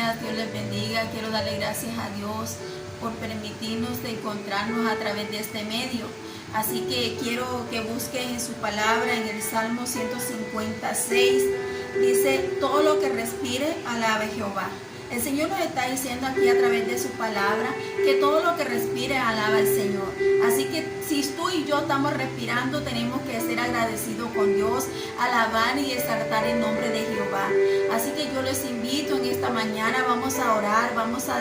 días, Dios les bendiga. Quiero darle gracias a Dios por permitirnos de encontrarnos a través de este medio. Así que quiero que busquen en su palabra en el Salmo 156. Dice: todo lo que respire, alabe a Jehová. El Señor nos está diciendo aquí a través de su palabra que todo lo que respire alaba al Señor. Así que si tú y yo estamos respirando, tenemos que ser agradecidos con Dios, alabar y exaltar el nombre de Jehová. Así que yo les invito en esta mañana, vamos a orar, vamos a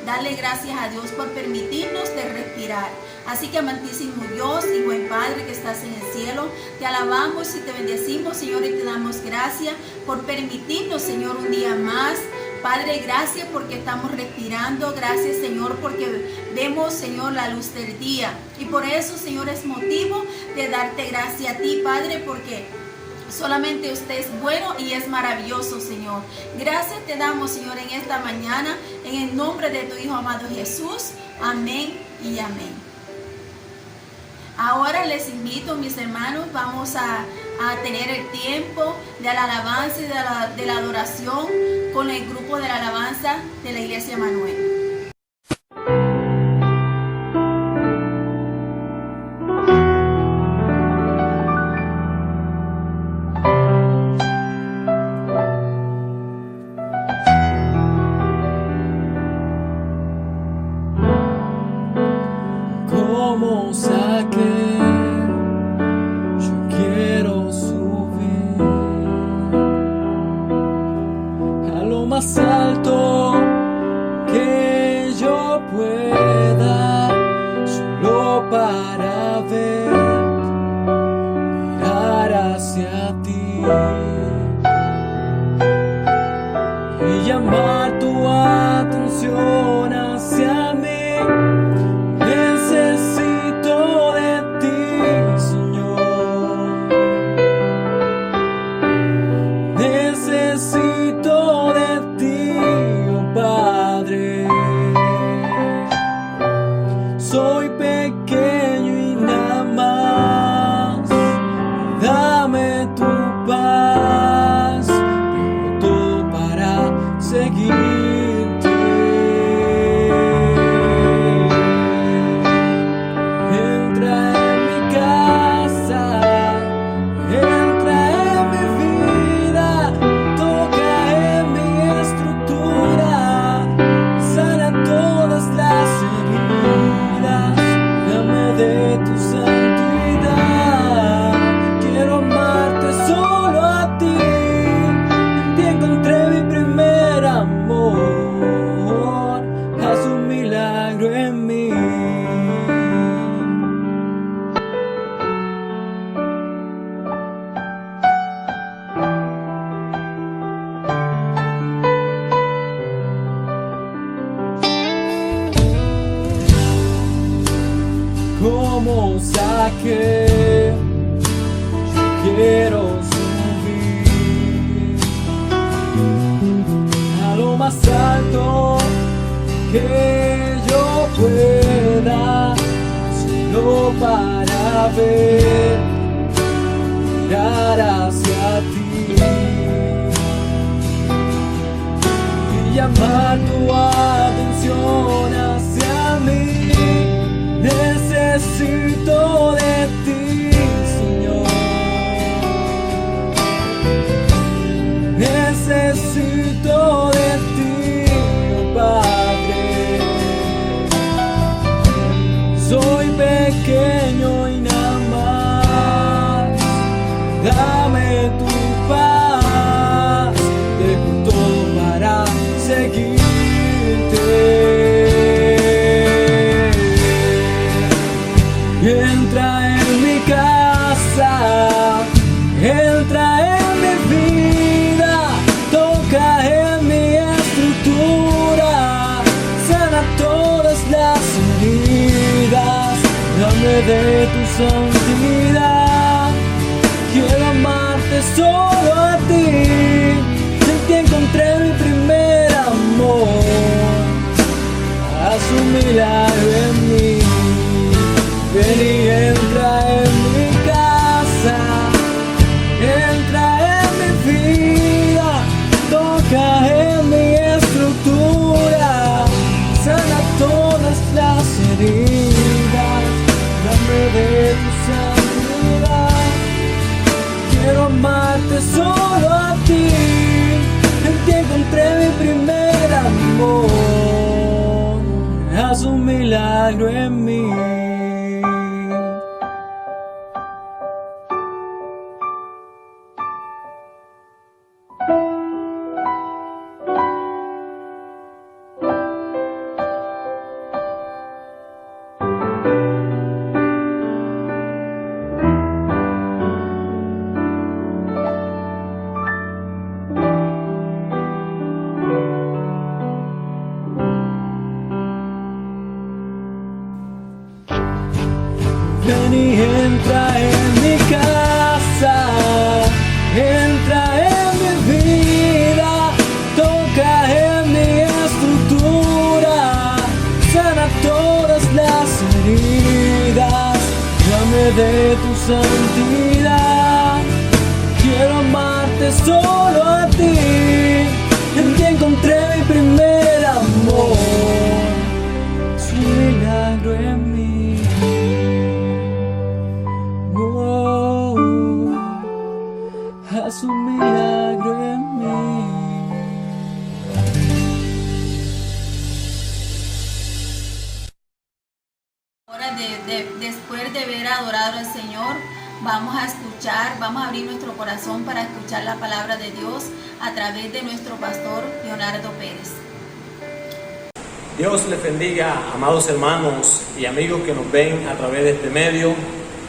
darle gracias a Dios por permitirnos de respirar. Así que amantísimo Dios y buen Padre que estás en el cielo, te alabamos y te bendecimos, Señor, y te damos gracias por permitirnos, Señor, un día más. Padre, gracias porque estamos respirando, gracias Señor porque vemos, Señor, la luz del día. Y por eso, Señor, es motivo de darte gracias a ti, Padre, porque solamente usted es bueno y es maravilloso, Señor. Gracias te damos, Señor, en esta mañana, en el nombre de tu Hijo amado Jesús. Amén y amén. Ahora les invito, mis hermanos, vamos a tener el tiempo de la alabanza y de la adoración con el grupo de la alabanza de la Iglesia Manuel. Como saqué, yo quiero subir a lo más alto que yo pueda, solo para mirar hacia ti y llamar tu atención hacia mí. Necesito de ti, Señor. Necesito de ti, oh Padre. Soy pequeño y nada más. Dame tu paz. Tengo todo para seguirte. Como saqué, yo quiero subir a lo más alto que yo pueda, solo para mirar hacia ti y llamar tu atención hacia mí. Necesito de ti, Señor. Necesito de ti, oh Padre. Soy pequeño y nada más. Dame tu paz. Dejo todo para seguirte. Entra en mi casa, entra en mi vida, toca en mi estructura, sana todas las heridas, dame de tu santidad. Quiero amarte solo a ti, en ti encontré mi primer amor, haz un milagro en mí. Ven y entra en mi casa, entra en mi vida, toca en mi espíritu. milagro en mí. Ven y entra en mi casa, entra en mi vida, toca en mi estructura, sana todas las heridas, dame de tu santidad. Quiero amarte solo a ti, en ti encontré mi primer amor, es un milagro en mí. Haz un milagro en mí. Ahora después de haber adorado al Señor, vamos a escuchar, vamos a abrir nuestro corazón para escuchar la palabra de Dios a través de nuestro pastor Leonardo Pérez. Dios les bendiga, amados hermanos y amigos que nos ven a través de este medio.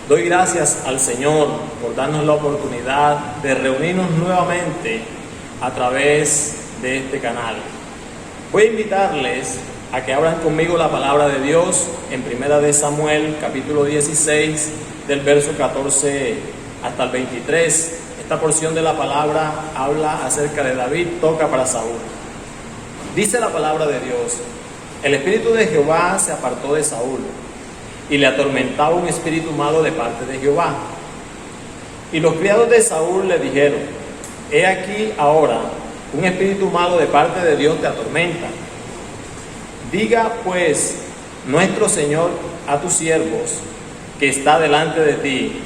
Doy gracias al Señor por darnos la oportunidad de reunirnos nuevamente a través de este canal. Voy a invitarles a que abran conmigo la palabra de Dios en 1 de Samuel, capítulo 16, del verso 14 hasta el 23. Esta porción de la palabra habla acerca de David, toca para Saúl. Dice la palabra de Dios: el espíritu de Jehová se apartó de Saúl, y le atormentaba un espíritu malo de parte de Jehová. Y los criados de Saúl le dijeron: he aquí ahora un espíritu malo de parte de Dios te atormenta. Diga pues nuestro Señor a tus siervos que está delante de ti,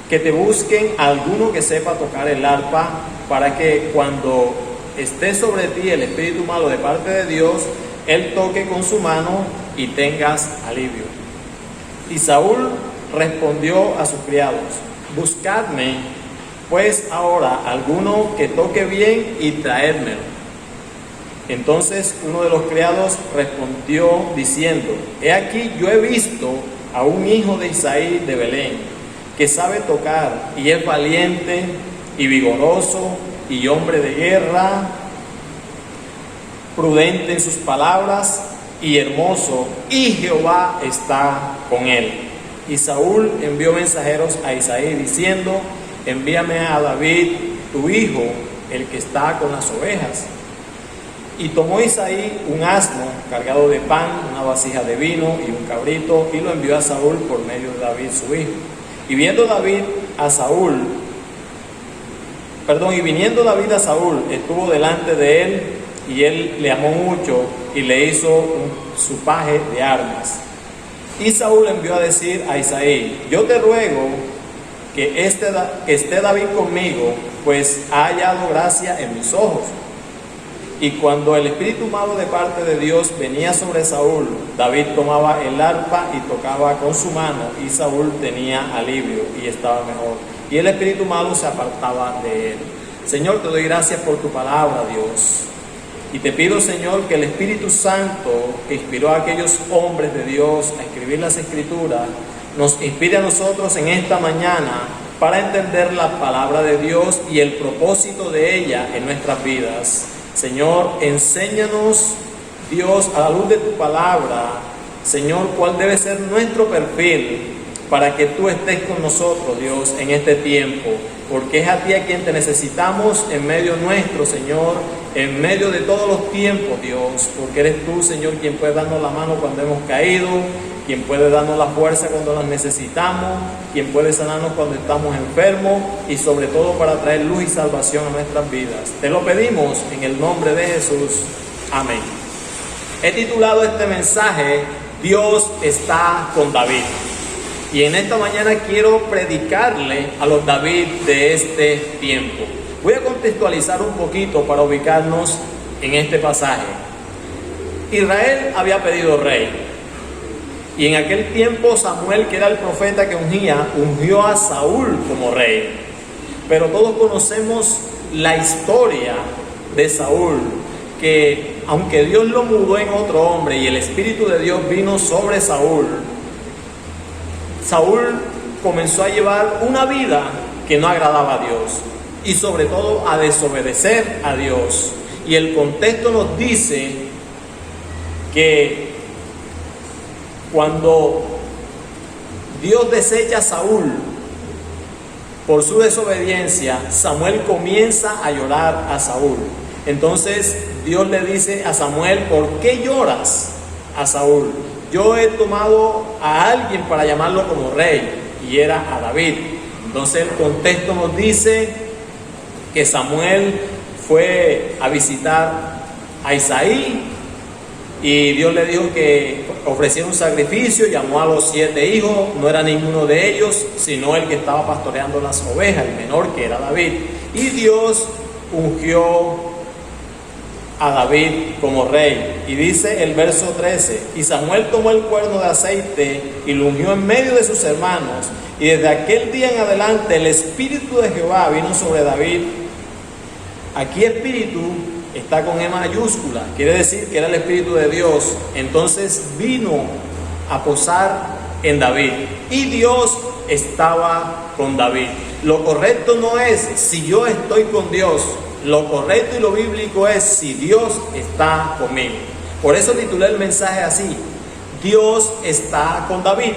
que te busquen a alguno que sepa tocar el arpa, para que cuando esté sobre ti el espíritu malo de parte de Dios, él toque con su mano y tengas alivio. Y Saúl respondió a sus criados: buscadme pues ahora alguno que toque bien y traédmelo. Entonces uno de los criados respondió diciendo: he aquí, yo he visto a un hijo de Isaí de Belén, que sabe tocar y es valiente y vigoroso y hombre de guerra, prudente en sus palabras y hermoso, y Jehová está con él. Y Saúl envió mensajeros a Isaí diciendo: envíame a David tu hijo, el que está con las ovejas. Y tomó Isaí un asno cargado de pan, una vasija de vino y un cabrito, y lo envió a Saúl por medio de David su hijo. Y viniendo David a Saúl, estuvo delante de él, y él le amó mucho y le hizo su paje de armas. Y Saúl envió a decir a Isaí: yo te ruego que esté David conmigo, pues ha hallado gracia en mis ojos. Y cuando el espíritu malo de parte de Dios venía sobre Saúl, David tomaba el arpa y tocaba con su mano, y Saúl tenía alivio y estaba mejor, y el espíritu malo se apartaba de él. Señor, te doy gracias por tu palabra, Dios. Y te pido, Señor, que el Espíritu Santo, que inspiró a aquellos hombres de Dios a escribir las Escrituras, nos inspire a nosotros en esta mañana para entender la palabra de Dios y el propósito de ella en nuestras vidas. Señor, enséñanos, Dios, a la luz de tu palabra, Señor, cuál debe ser nuestro perfil para que tú estés con nosotros, Dios, en este tiempo, porque es a ti a quien te necesitamos en medio nuestro, Señor, en medio de todos los tiempos, Dios, porque eres tú, Señor, quien puede darnos la mano cuando hemos caído, quien puede darnos la fuerza cuando las necesitamos, quien puede sanarnos cuando estamos enfermos, y sobre todo para traer luz y salvación a nuestras vidas. Te lo pedimos en el nombre de Jesús. Amén. He titulado este mensaje: Dios está con David. Y en esta mañana quiero predicarle a los David de este tiempo. Voy a contextualizar un poquito para ubicarnos en este pasaje. Israel había pedido rey. Y en aquel tiempo Samuel, que era el profeta que ungía, ungió a Saúl como rey. Pero todos conocemos la historia de Saúl, que aunque Dios lo mudó en otro hombre y el Espíritu de Dios vino sobre Saúl, Saúl comenzó a llevar una vida que no agradaba a Dios y sobre todo a desobedecer a Dios. Y el contexto nos dice que cuando Dios desecha a Saúl por su desobediencia, Samuel comienza a llorar a Saúl. Entonces Dios le dice a Samuel: ¿por qué lloras a Saúl? Yo he tomado a alguien para llamarlo como rey, y era a David. Entonces el contexto nos dice que Samuel fue a visitar a Isaí y Dios le dijo que ofreciera un sacrificio. Llamó a los 7 hijos, no era ninguno de ellos, sino el que estaba pastoreando las ovejas, el menor, que era David. Y Dios ungió a David como rey. Y dice el verso 13: y Samuel tomó el cuerno de aceite y lo ungió en medio de sus hermanos, y desde aquel día en adelante el Espíritu de Jehová vino sobre David. Aquí espíritu está con E mayúscula, quiere decir que era el Espíritu de Dios. Entonces vino a posar en David, y Dios estaba con David. Lo correcto no es si yo estoy con Dios, lo correcto y lo bíblico es si Dios está conmigo. Por eso titulé el mensaje así: Dios está con David.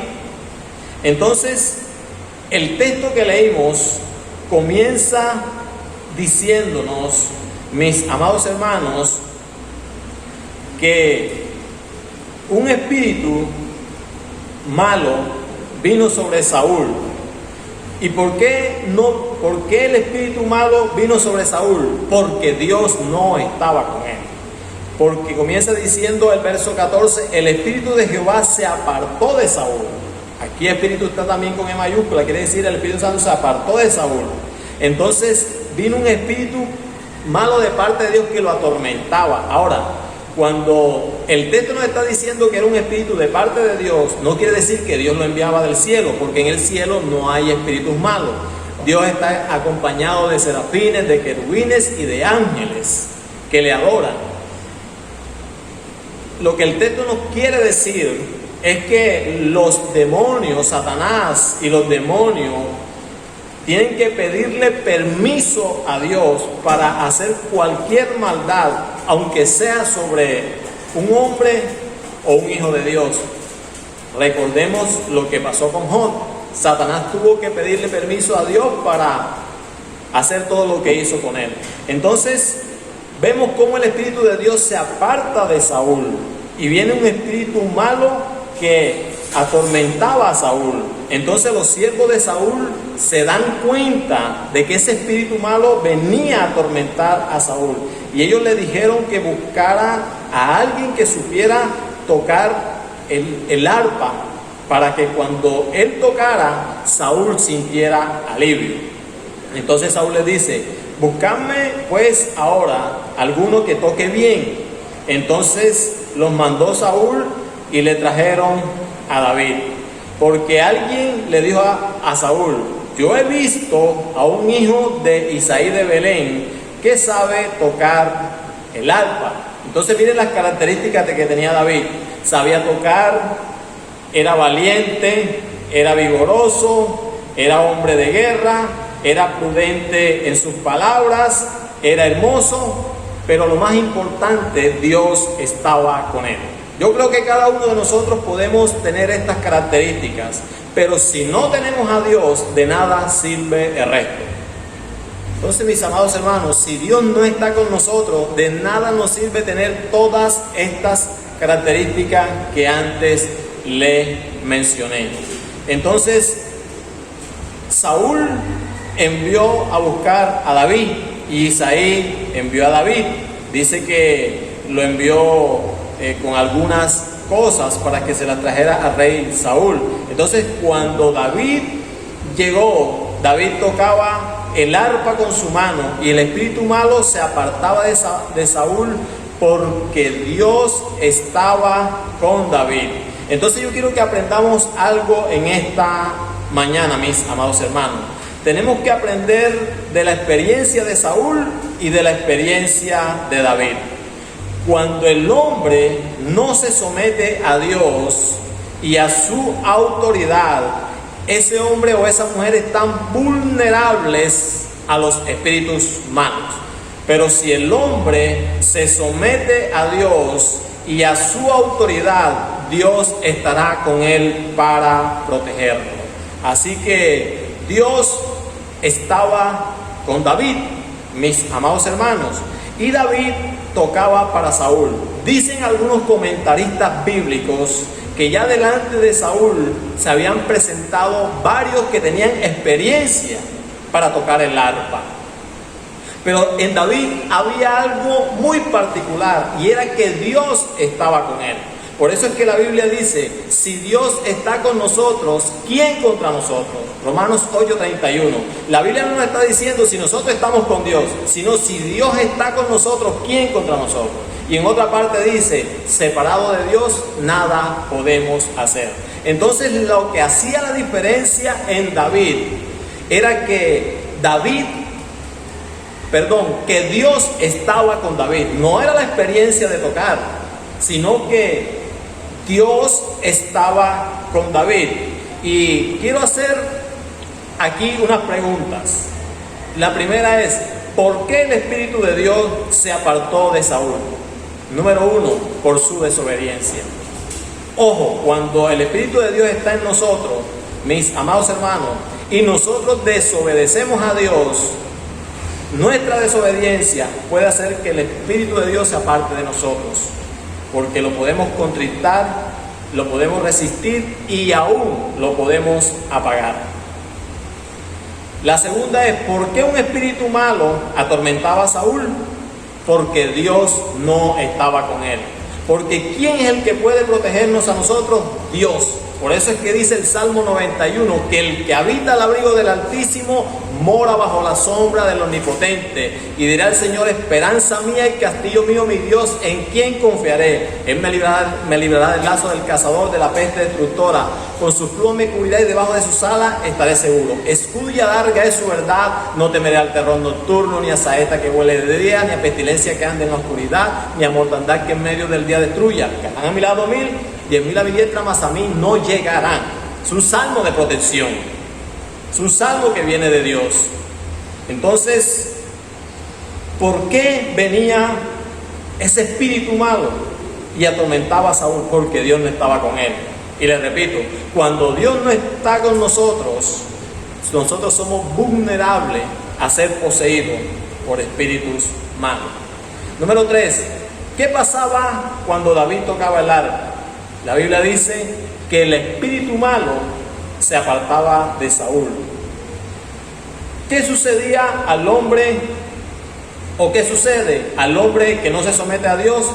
Entonces, el texto que leímos comienza diciéndonos, mis amados hermanos, que un espíritu malo vino sobre Saúl. ¿Y por qué el espíritu malo vino sobre Saúl? Porque Dios no estaba con él. Porque comienza diciendo el verso 14: el Espíritu de Jehová se apartó de Saúl. Aquí espíritu está también con E mayúscula, quiere decir el Espíritu Santo se apartó de Saúl. Entonces vino un espíritu malo de parte de Dios que lo atormentaba. Ahora, cuando el texto nos está diciendo que era un espíritu de parte de Dios, no quiere decir que Dios lo enviaba del cielo, porque en el cielo no hay espíritus malos. Dios está acompañado de serafines, de querubines y de ángeles que le adoran. Lo que el texto nos quiere decir es que los demonios, Satanás y los demonios, tienen que pedirle permiso a Dios para hacer cualquier maldad, aunque sea sobre un hombre o un hijo de Dios. Recordemos lo que pasó con Job. Satanás tuvo que pedirle permiso a Dios para hacer todo lo que hizo con él. Entonces vemos cómo el Espíritu de Dios se aparta de Saúl y viene un espíritu malo que atormentaba a Saúl. Entonces los siervos de Saúl se dan cuenta de que ese espíritu malo venía a atormentar a Saúl, y ellos le dijeron que buscara a alguien que supiera tocar el arpa, para que cuando él tocara, Saúl sintiera alivio. Entonces Saúl le dice: buscadme pues ahora alguno que toque bien. Entonces los mandó Saúl y le trajeron a David, porque alguien le dijo a Saúl: yo he visto a un hijo de Isaí de Belén que sabe tocar el arpa. Entonces miren las características de que tenía David: sabía tocar, era valiente, era vigoroso, era hombre de guerra, era prudente en sus palabras, era hermoso, pero lo más importante, Dios estaba con él. Yo creo que cada uno de nosotros podemos tener estas características, pero si no tenemos a Dios, de nada sirve el resto. Entonces, mis amados hermanos, si Dios no está con nosotros, de nada nos sirve tener todas estas características que antes le mencioné. Entonces, Saúl envió a buscar a David y Isaí envió a David. Dice que lo envió con algunas cosas para que se las trajera al rey Saúl. Entonces, cuando David llegó, David tocaba el arpa con su mano y el espíritu malo se apartaba de Saúl, porque Dios estaba con David. Entonces yo quiero que aprendamos algo en esta mañana, mis amados hermanos. Tenemos que aprender de la experiencia de Saúl y de la experiencia de David. Cuando el hombre no se somete a Dios y a su autoridad, ese hombre o esa mujer están vulnerables a los espíritus malos. Pero si el hombre se somete a Dios y a su autoridad, Dios estará con él para protegerlo. Así que Dios estaba con David, mis amados hermanos, y David tocaba para Saúl. Dicen algunos comentaristas bíblicos que ya delante de Saúl se habían presentado varios que tenían experiencia para tocar el arpa. Pero en David había algo muy particular, y era que Dios estaba con él. Por eso es que la Biblia dice, si Dios está con nosotros, ¿quién contra nosotros? Romanos 8:31. La Biblia no nos está diciendo si nosotros estamos con Dios, sino si Dios está con nosotros, ¿quién contra nosotros? Y en otra parte dice, separado de Dios, nada podemos hacer. Entonces lo que hacía la diferencia en David era que Dios estaba con David. No era la experiencia de tocar, sino que Dios estaba con David. Y quiero hacer aquí unas preguntas. La primera es, ¿por qué el Espíritu de Dios se apartó de Saúl? Número 1, por su desobediencia. Ojo, cuando el Espíritu de Dios está en nosotros, mis amados hermanos, y nosotros desobedecemos a Dios, nuestra desobediencia puede hacer que el Espíritu de Dios se aparte de nosotros, porque lo podemos contristar, lo podemos resistir y aún lo podemos apagar. La segunda es, ¿por qué un espíritu malo atormentaba a Saúl? Porque Dios no estaba con él. Porque ¿quién es el que puede protegernos a nosotros? Dios. Por eso es que dice el Salmo 91, que el que habita al abrigo del Altísimo mora bajo la sombra del Omnipotente. Y dirá el Señor, esperanza mía y castillo mío, mi Dios, ¿en quién confiaré? Él me librará del lazo del cazador, de la peste destructora. Con sus plumas me cubrirá y debajo de sus alas estaré seguro. Escudo y adarga es su verdad, no temeré al terror nocturno, ni a saeta que huele de día, ni a pestilencia que ande en la oscuridad, ni a mortandad que en medio del día destruya. Caerán a mi lado 1000, 10.000 a mi diestra, mas a mí no llegarán. Es un salmo de protección, es un salmo que viene de Dios. Entonces, ¿por qué venía ese espíritu malo y atormentaba a Saúl? Porque Dios no estaba con él. Y les repito, cuando Dios no está con nosotros, nosotros somos vulnerables a ser poseídos por espíritus malos. Número 3, ¿qué pasaba cuando David tocaba el arpa? La Biblia dice que el espíritu malo se apartaba de Saúl. ¿Qué sucedía al hombre, o qué sucede al hombre que no se somete a Dios?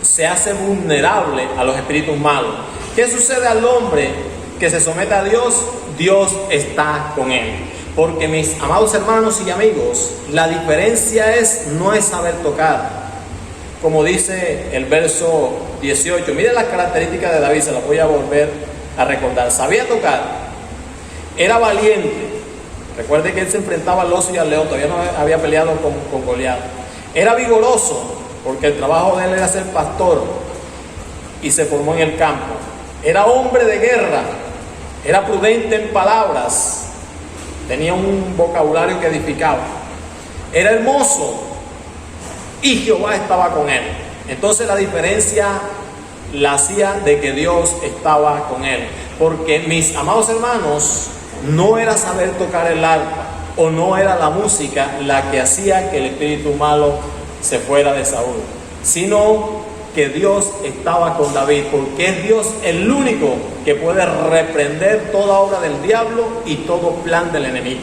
Se hace vulnerable a los espíritus malos. ¿Qué sucede al hombre que se somete a Dios? Dios está con él. Porque mis amados hermanos y amigos, la diferencia no es saber tocar. Como dice el verso 18, miren las características de David, se las voy a volver a recordar. Sabía tocar, era valiente. Recuerde que él se enfrentaba al oso y al león, todavía no había peleado con Goliat. Era vigoroso, porque el trabajo de él era ser pastor y se formó en el campo. Era hombre de guerra, era prudente en palabras, tenía un vocabulario que edificaba. Era hermoso y Jehová estaba con él. Entonces la diferencia la hacía de que Dios estaba con él. Porque mis amados hermanos, no era saber tocar el arpa o no era la música la que hacía que el espíritu malo se fuera de Saúl, sino que Dios estaba con David, porque es Dios el único que puede reprender toda obra del diablo y todo plan del enemigo.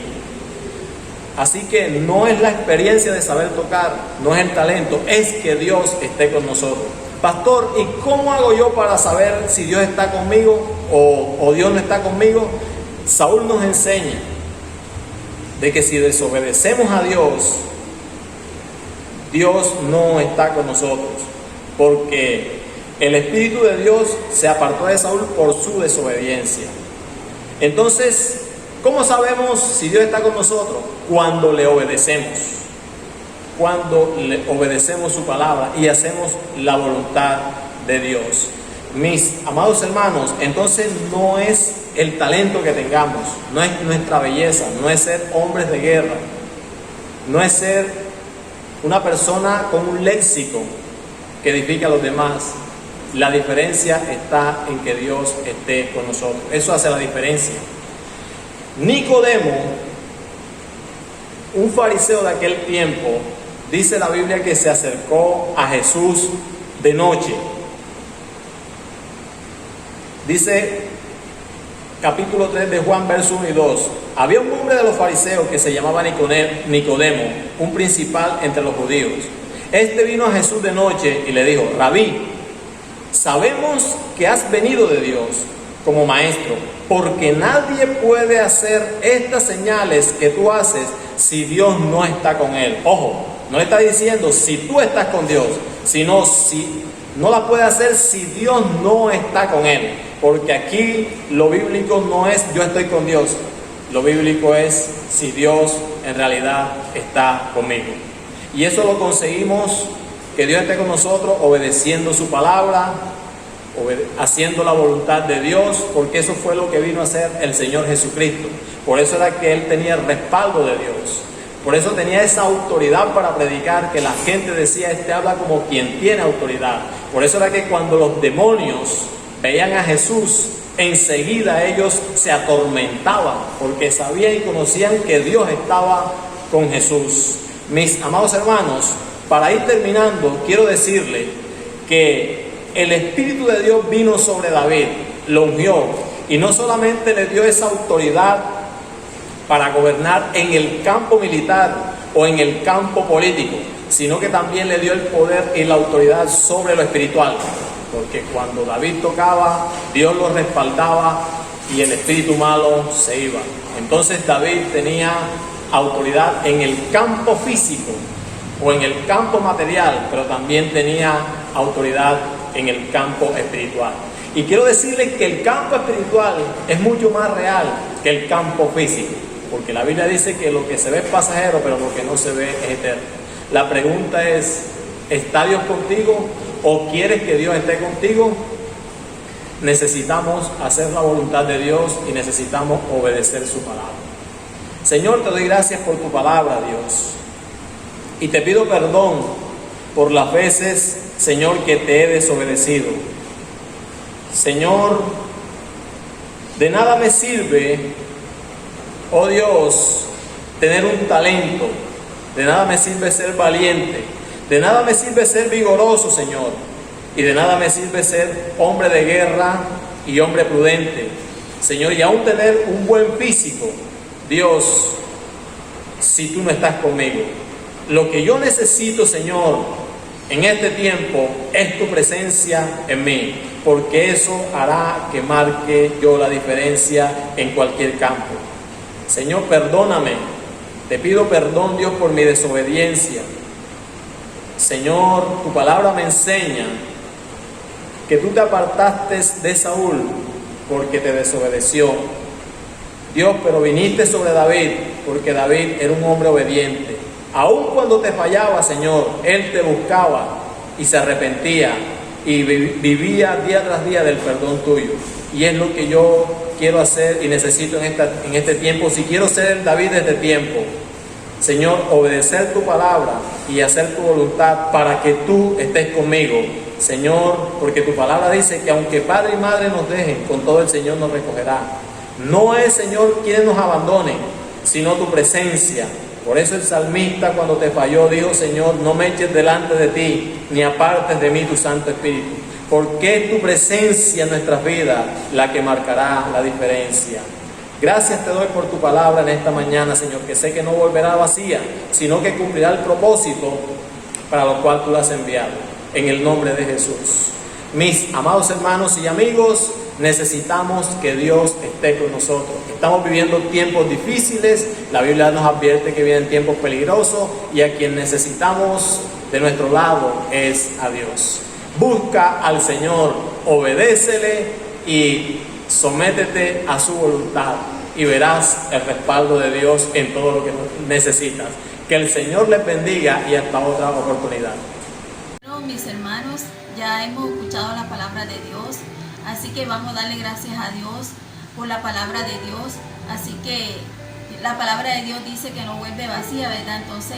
Así que no es la experiencia de saber tocar, no es el talento, es que Dios esté con nosotros. Pastor, ¿y cómo hago yo para saber si Dios está conmigo o Dios no está conmigo? Saúl nos enseña de que si desobedecemos a Dios, Dios no está con nosotros, porque El Espíritu de Dios se apartó de Saúl por su desobediencia. Entonces, ¿cómo sabemos si Dios está con nosotros? Cuando le obedecemos. Cuando le obedecemos su palabra y hacemos la voluntad de Dios. Mis amados hermanos, entonces no es el talento que tengamos, no es nuestra belleza, no es ser hombres de guerra, no es ser una persona con un léxico que edifica a los demás. La diferencia está en que Dios esté con nosotros. Eso hace la diferencia. Nicodemo, un fariseo de aquel tiempo, dice la Biblia que se acercó a Jesús de noche. Dice capítulo 3 de Juan, verso 1 y 2. Había un hombre de los fariseos que se llamaba Nicodemo, un principal entre los judíos. Este vino a Jesús de noche y le dijo: Rabí, sabemos que has venido de Dios como maestro, porque nadie puede hacer estas señales que tú haces si Dios no está con él. Ojo, no está diciendo si tú estás con Dios, sino si no la puede hacer si Dios no está con él. Porque aquí lo bíblico no es yo estoy con Dios, lo bíblico es si Dios en realidad está conmigo. Y eso lo conseguimos, que Dios esté con nosotros, obedeciendo su palabra, haciendo la voluntad de Dios, porque eso fue lo que vino a hacer el Señor Jesucristo. Por eso era que Él tenía el respaldo de Dios. Por eso tenía esa autoridad para predicar, que la gente decía: este habla como quien tiene autoridad. Por eso era que cuando los demonios veían a Jesús, enseguida ellos se atormentaban, porque sabían y conocían que Dios estaba con Jesús. Mis amados hermanos, para ir terminando, quiero decirle que el Espíritu de Dios vino sobre David, lo ungió, y no solamente le dio esa autoridad para gobernar en el campo militar o en el campo político, sino que también le dio el poder y la autoridad sobre lo espiritual, porque cuando David tocaba, Dios lo respaldaba y el espíritu malo se iba. Entonces David tenía autoridad en el campo físico o en el campo material, pero también tenía autoridad en el campo espiritual. Y quiero decirles que el campo espiritual es mucho más real que el campo físico, porque la Biblia dice que lo que se ve es pasajero, pero lo que no se ve es eterno. La pregunta es: ¿está Dios contigo o quieres que Dios esté contigo? Necesitamos hacer la voluntad de Dios y necesitamos obedecer su palabra. Señor, te doy gracias por tu palabra, Dios, y te pido perdón por las veces, Señor, que te he desobedecido. Señor, de nada me sirve, oh Dios, tener un talento, de nada me sirve ser valiente, de nada me sirve ser vigoroso, Señor, y de nada me sirve ser hombre de guerra y hombre prudente, Señor, y aún tener un buen físico, Dios, si tú no estás conmigo. Lo que yo necesito, Señor, en este tiempo es tu presencia en mí, porque eso hará que marque yo la diferencia en cualquier campo. Señor, perdóname, te pido perdón, Dios, por mi desobediencia. Señor, tu palabra me enseña que tú te apartaste de Saúl porque te desobedeció. Dios, pero viniste sobre David porque David era un hombre obediente. Aun cuando te fallaba, Señor, él te buscaba y se arrepentía y vivía día tras día del perdón tuyo. Y es lo que yo quiero hacer y necesito en este tiempo. Si quiero ser el David de este tiempo, Señor, obedecer tu palabra y hacer tu voluntad para que tú estés conmigo, Señor, porque tu palabra dice que aunque padre y madre nos dejen, con todo el Señor nos recogerá. No es, Señor, quien nos abandone, sino tu presencia. Por eso el salmista, cuando te falló, dijo: Señor, no me eches delante de ti, ni apartes de mí tu Santo Espíritu, porque es tu presencia en nuestras vidas la que marcará la diferencia. Gracias te doy por tu palabra en esta mañana, Señor, que sé que no volverá vacía, sino que cumplirá el propósito para lo cual tú la has enviado. En el nombre de Jesús. Mis amados hermanos y amigos, necesitamos que Dios esté con nosotros. Estamos viviendo tiempos difíciles, la Biblia nos advierte que vienen tiempos peligrosos y a quien necesitamos de nuestro lado es a Dios. Busca al Señor, obedécele y sométete a su voluntad y verás el respaldo de Dios en todo lo que necesitas. Que el Señor les bendiga y hasta otra oportunidad. Bueno, mis hermanos, ya hemos escuchado la palabra de Dios, así que vamos a darle gracias a Dios por la palabra de Dios. Así que la palabra de Dios dice que no vuelve vacía, ¿verdad? Entonces,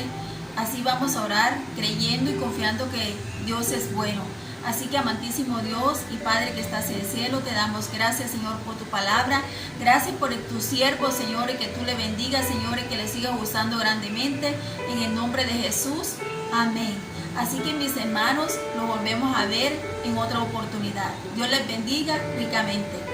así vamos a orar creyendo y confiando que Dios es bueno. Así que, amantísimo Dios y Padre que estás en el cielo, te damos gracias, Señor, por tu palabra. Gracias por tu siervo, Señor, y que tú le bendigas, Señor, y que le sigas usando grandemente. En el nombre de Jesús. Amén. Así que, mis hermanos, nos volvemos a ver en otra oportunidad. Dios les bendiga ricamente.